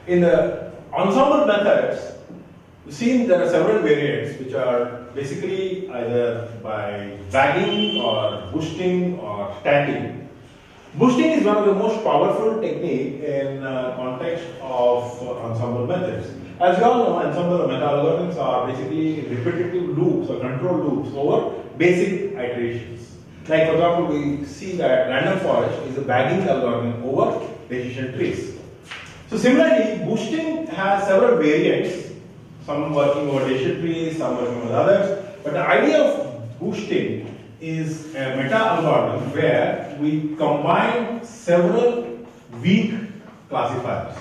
In the ensemble methods, you've seen there are several variants which are basically either by bagging or boosting or stacking. Boosting is one of the most powerful technique in context of ensemble methods. As you all know, ensemble meta algorithms are basically repetitive loops or control loops over basic iterations. Like for example, we see that random forest is a bagging algorithm over decision trees. So similarly, boosting has several variants, some working over decision trees, some working over others. But the idea of boosting is a meta algorithm where we combine several weak classifiers.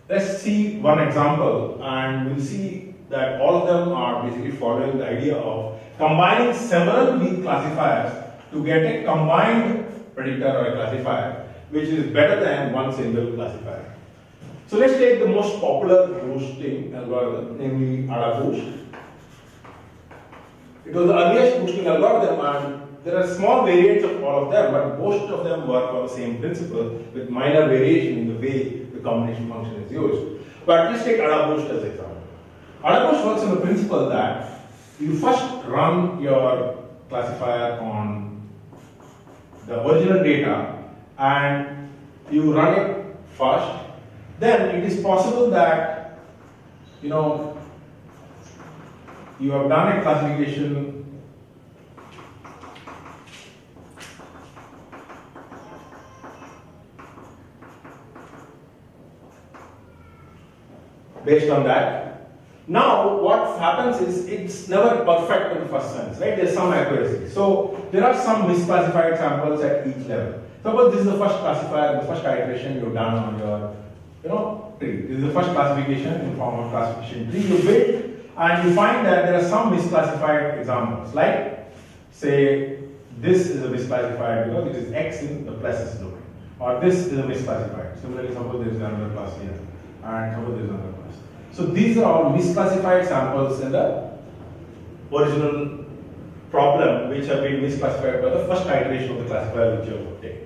Let's see one example, and we'll see that all of them are basically following the idea of combining several weak classifiers to get a combined predictor or a classifier, which is better than one single classifier. So let's take the most popular boosting algorithm, namely AdaBoost. It was the earliest boosting algorithm, and there are small variants of all of them, but most of them work on the same principle with minor variation in the way the combination function is used. But let's take AdaBoost as an example. AdaBoost works on the principle that you first run your classifier on the original data and you run it first. Then it is possible that you have done a classification based on that. Now what happens is it's never perfect in the first sense, right? There's some accuracy. So there are some misclassified samples at each level. Suppose this is the first classifier, the first iteration you've done on your tree. This is the first classification in form of classification tree you build, and you find that there are some misclassified examples, like say this is a misclassified because it is X in the pluses domain, or this is a misclassified. Similarly, suppose there is another class here, and suppose there is another class. So these are all misclassified samples in the original problem, which have been misclassified by the first iteration of the classifier which you have obtained.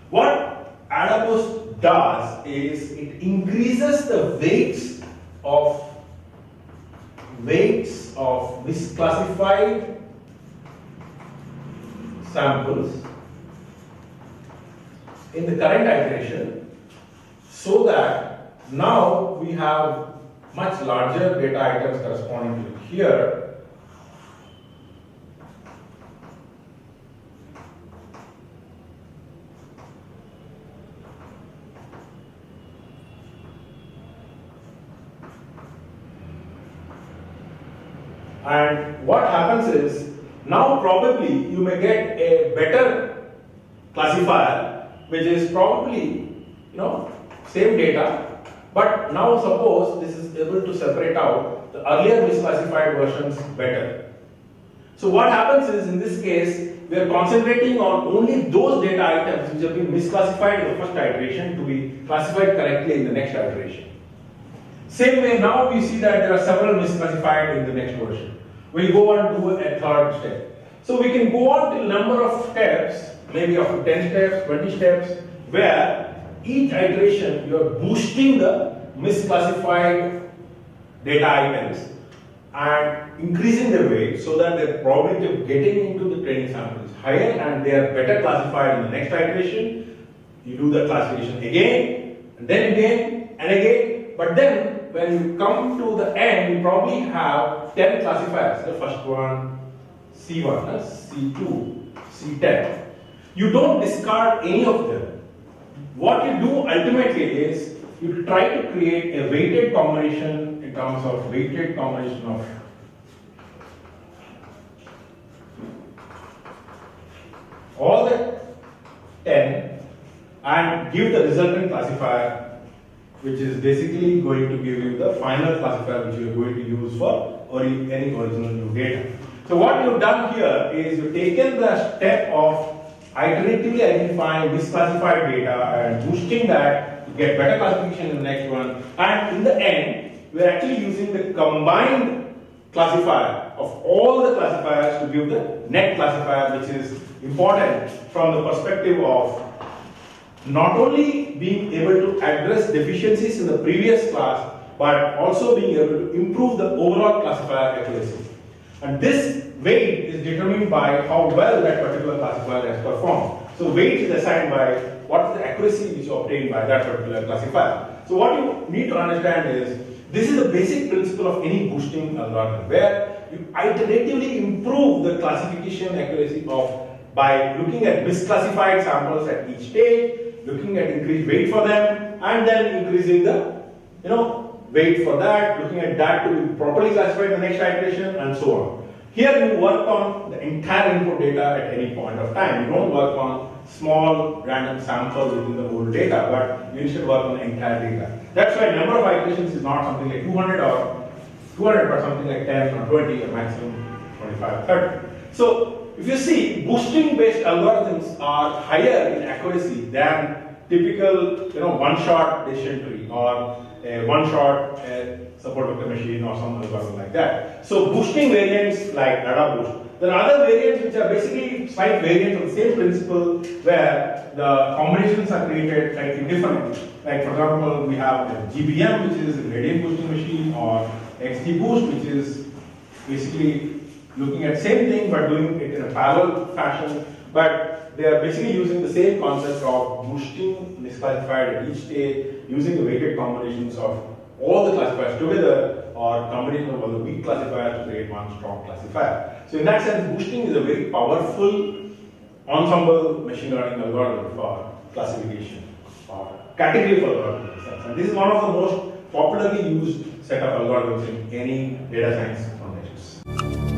What AdaBoost does is it increases the weights of misclassified samples in the current iteration, so that now we have much larger data items corresponding to here. And what happens is, now probably you may get a better classifier, which is probably, same data, but now suppose this is able to separate out the earlier misclassified versions better. So what happens is, in this case, we are concentrating on only those data items which have been misclassified in the first iteration to be classified correctly in the next iteration. Same way, now we see that there are several misclassified in the next version. We'll go on to a third step. So we can go on to a number of steps, maybe up to 10 steps, 20 steps, where each iteration you are boosting the misclassified data items and increasing their weight so that the probability of getting into the training sample is higher and they are better classified in the next iteration. You do the classification again, and then again, and again. But then, when you come to the end, you probably have 10 classifiers. The first one, C1, C2, C10. You don't discard any of them. What you do ultimately is, you try to create a weighted combination in terms of weighted combination of all the 10 and give the resultant classifier, which is basically going to give you the final classifier which you are going to use for any original new data. So what you've done here is you've taken the step of iteratively identifying misclassified data and boosting that to get better classification in the next one, and in the end we are actually using the combined classifier of all the classifiers to give the net classifier, which is important from the perspective of not only being able to address deficiencies in the previous class, but also being able to improve the overall classifier accuracy. And this weight is determined by how well that particular classifier has performed. So weight is assigned by what is the accuracy which you obtained by that particular classifier. So what you need to understand is, this is the basic principle of any boosting algorithm, where you iteratively improve the classification accuracy of by looking at misclassified samples at each stage, looking at increased weight for them, and then increasing the weight for that, looking at that to be properly classified in the next iteration, and so on. Here you work on the entire input data at any point of time. You don't work on small random samples within the whole data, but you instead work on the entire data. That's why number of iterations is not something like 200 or 200, but something like 10 or 20 or maximum 25, 30. So if you see, boosting based algorithms are higher in accuracy than typical one-shot decision tree or a one-shot support vector machine or some algorithm like that. So boosting variants like data boost. There are other variants which are basically slight variants of the same principle, where the combinations are created slightly differently. Like for example, we have GBM, which is a gradient boosting machine, or XG boost, which is basically looking at same thing but doing it in a parallel fashion. But they are basically using the same concept of boosting misclassified at each stage, using the weighted combinations of all the classifiers together, or combination of all the weak classifiers to create one strong classifier. So in that sense, boosting is a very powerful ensemble machine learning algorithm for classification or category of algorithms. And this is one of the most popularly used set of algorithms in any data science foundations.